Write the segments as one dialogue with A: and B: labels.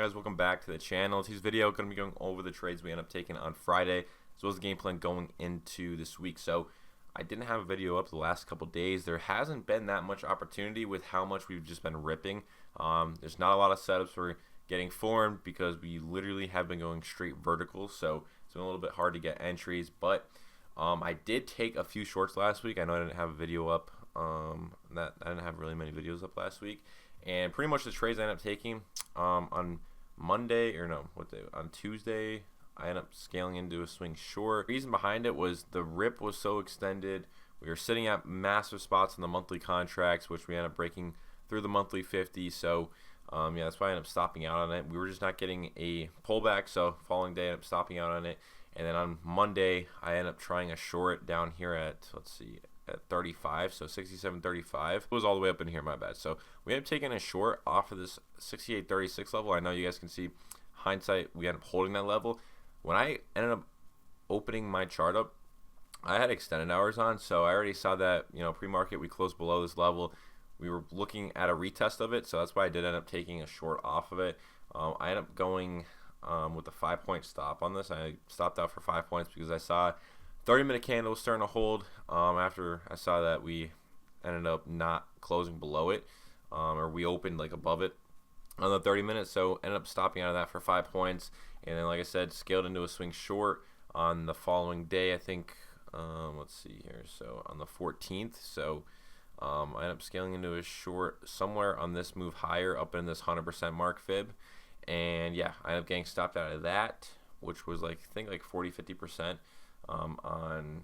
A: guys? Welcome back to the channel. Today's video going to be going over the trades we end up taking on Friday, as well as the game plan going into this week. So I didn't have a video up the last couple days. There hasn't been that much opportunity with how much we've just been ripping. There's not a lot of setups for getting formed because we literally have been going straight vertical, so it's been a little bit hard to get entries. But I did take a few shorts last week. I know I didn't have a video up. I didn't have really many videos up last week. And pretty much the trades I ended up taking on Monday, or no, what day? On Tuesday, I ended up scaling into a swing short. The reason behind it was the rip was so extended. We were sitting at massive spots in the monthly contracts, which we ended up breaking through the monthly 50. So yeah, that's why I ended up stopping out on it. We were just not getting a pullback, so following day I ended up stopping out on it. And then on Monday, I ended up trying a short down here at, let's see, at 35, so 67.35. It was all the way up in here, my bad. So we ended up taking a short off of this 68.36 level. I know you guys can see, hindsight, we ended up holding that level. When I ended up opening my chart up, I had extended hours on, so I already saw that, you know, pre-market we closed below this level. We were looking at a retest of it, so that's why I did end up taking a short off of it. I ended up going with a 5-point stop on this. I stopped out for 5 points because I saw 30-minute candle was starting to hold after I saw that we ended up not closing below it, or we opened like above it on the 30 minutes. So ended up stopping out of that for 5 points, and then like I said, scaled into a swing short on the following day. I think let's see here. So on the 14th. So I ended up scaling into a short somewhere on this move higher up in this 100% mark fib, and yeah, I ended up getting stopped out of that, which was like I think like 40-50%. On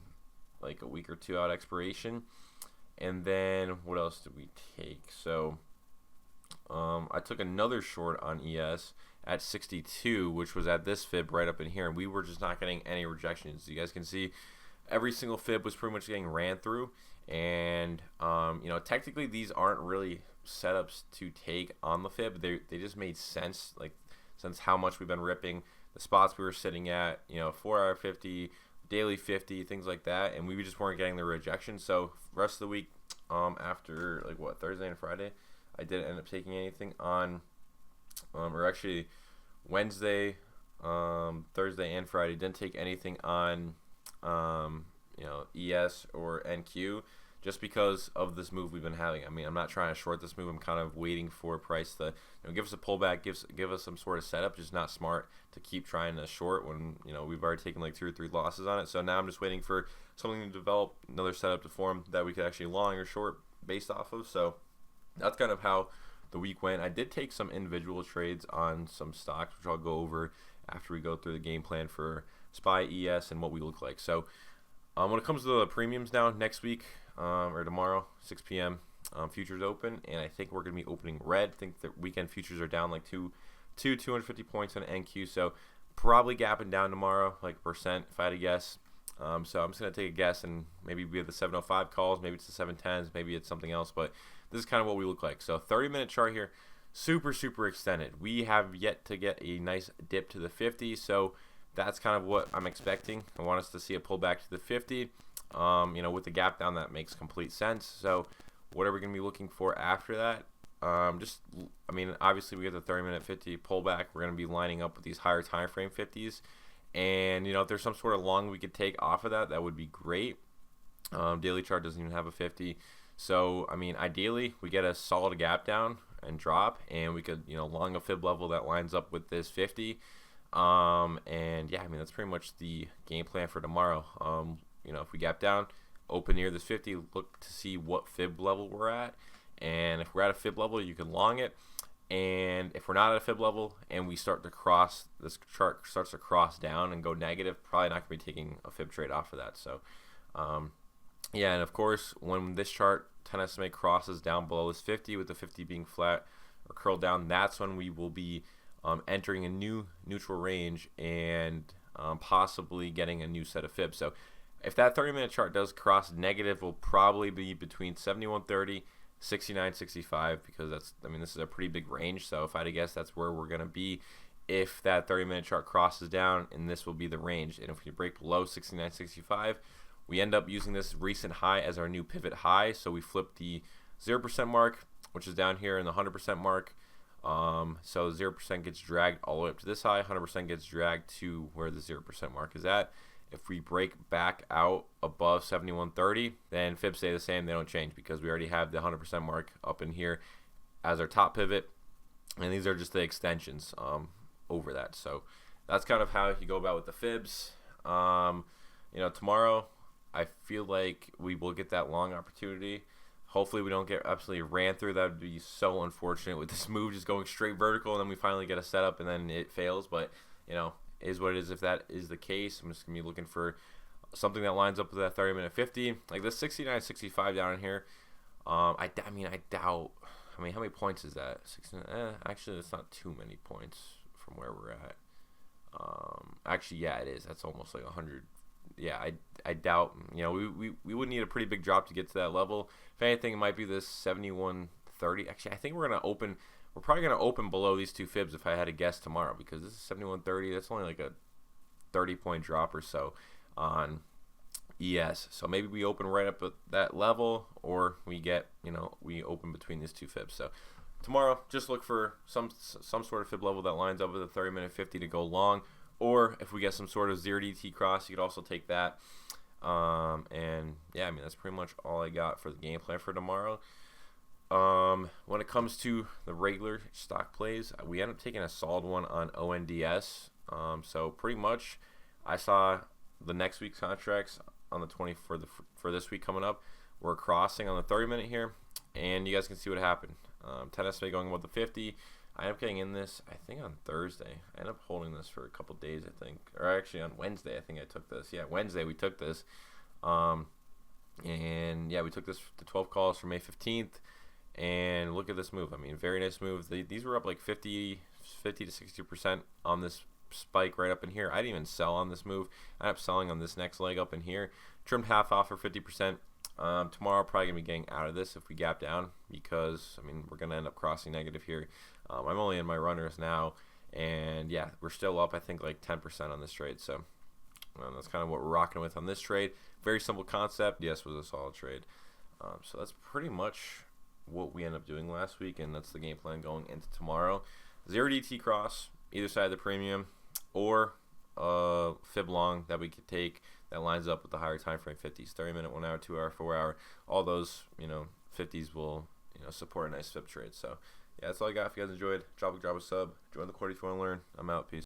A: like a week or two out expiration. And then what else did we take? So I took another short on ES at 62, which was at this fib right up in here, and we were just not getting any rejections. You guys can see every single fib was pretty much getting ran through, and you know, technically these aren't really setups to take on the fib. They just made sense, like since how much we've been ripping, the spots we were sitting at, you know, 4-hour 50, daily 50, things like that, and we just weren't getting the rejection. So rest of the week, after like what, Thursday and Friday, I didn't end up taking anything on, or actually Wednesday, Thursday and Friday, didn't take anything on, you know, ES or NQ, just because of this move we've been having. I mean, I'm not trying to short this move. I'm kind of waiting for a price to, you know, give us a pullback, give us some sort of setup. Just not smart to keep trying to short when, you know, we've already taken like 2 or 3 losses on it. So now I'm just waiting for something to develop, another setup to form that we could actually long or short based off of. So that's kind of how the week went. I did take some individual trades on some stocks, which I'll go over after we go through the game plan for SPY, ES, and what we look like. So when it comes to the premiums now, next week or tomorrow, 6 p.m., futures open, and I think we're going to be opening red. I think the weekend futures are down like 250 points on NQ, so probably gapping down tomorrow, like a percent if I had to guess. So I'm just going to take a guess, and maybe we have the 705 calls, maybe it's the 710s, maybe it's something else, but this is kind of what we look like. So 30-minute chart here, super extended. We have yet to get a nice dip to the 50, so that's kind of what I'm expecting. I want us to see a pullback to the 50. You know, with the gap down, that makes complete sense. So what are we going to be looking for after that? I mean, obviously we get the 30-minute 50 pullback. We're going to be lining up with these higher time frame 50s. And, you know, if there's some sort of long we could take off of that, that would be great. Daily chart doesn't even have a 50. So, I mean, ideally, we get a solid gap down and drop, and we could, you know, long a fib level that lines up with this 50. And yeah, I mean, that's pretty much the game plan for tomorrow. You know, if we gap down, open near this 50, look to see what fib level we're at, and if we're at a fib level, you can long it. And if we're not at a fib level and we start to cross, this chart starts to cross down and go negative, probably not going to be taking a fib trade off of that. So yeah, and of course, when this chart 10 SMA crosses down below this 50, with the 50 being flat or curled down, that's when we will be entering a new neutral range and possibly getting a new set of fibs. So if that 30-minute chart does cross negative, will probably be between 71.30, 69.65, because that's, I mean, this is a pretty big range. So if I had to guess, that's where we're going to be if that 30-minute chart crosses down, and this will be the range. And if we break below 69.65, we end up using this recent high as our new pivot high. So we flip the 0% mark, which is down here, and the 100% mark So 0% gets dragged all the way up to this high, 100% gets dragged to where the 0% mark is at. If we break back out above 71.30, then fibs stay the same. They don't change because we already have the 100% mark up in here as our top pivot. And these are just the extensions over that. So that's kind of how you go about with the fibs. Tomorrow I feel like we will get that long opportunity. Hopefully we don't get absolutely ran through. That would be so unfortunate with this move just going straight vertical, and then we finally get a setup and then it fails. But, is what it is. If that is the case, I'm just going to be looking for something that lines up with that 30-minute 50. Like this 69.65 down in here. I doubt. How many points is that? 16, actually, it's not too many points from where we're at. Actually, yeah, it is. That's almost like 100. Yeah, I doubt. We would need a pretty big drop to get to that level. If anything, it might be this 71.30. Actually, I think we're probably gonna open below these two fibs if I had to guess tomorrow, because this is 71.30. That's only like a 30-point drop or so on ES. So maybe we open right up at that level, or we open between these two fibs. So tomorrow, just look for some sort of fib level that lines up with a 30-minute 50 to go long, or if we get some sort of 0DT cross, you could also take that. And yeah, that's pretty much all I got for the game plan for tomorrow. When it comes to the regular stock plays, we end up taking a solid one on ONDS. So pretty much, I saw the next week's contracts on the 20 for this week coming up. We're crossing on the 30-minute here, and you guys can see what happened. 10 SMA going above the 50. I ended up getting in this, I think, on Thursday. I ended up holding this for a couple days, I think. Or actually on Wednesday, I think I took this. Yeah, Wednesday we took this. And yeah, we took this to 12 calls for May 15th. And look at this move. Very nice move. These were up like 50 to 60% on this spike right up in here. I didn't even sell on this move. I ended up selling on this next leg up in here. Trimmed half off for 50%. Tomorrow, probably going to be getting out of this if we gap down, because, we're going to end up crossing negative here. I'm only in my runners now, and yeah, we're still up, I think, like 10% on this trade. So that's kind of what we're rocking with on this trade. Very simple concept. Yes, was a solid trade. So that's pretty much what we ended up doing last week, and that's the game plan going into tomorrow. 0DT cross, either side of the premium, or fib long that we could take that lines up with the higher time frame 50s, 30-minute, 1 hour, 2 hour, 4 hour. All those 50s will support a nice fib trade. So yeah, that's all I got. If you guys enjoyed, drop a sub, join the Court if you want to learn. I'm out. Peace.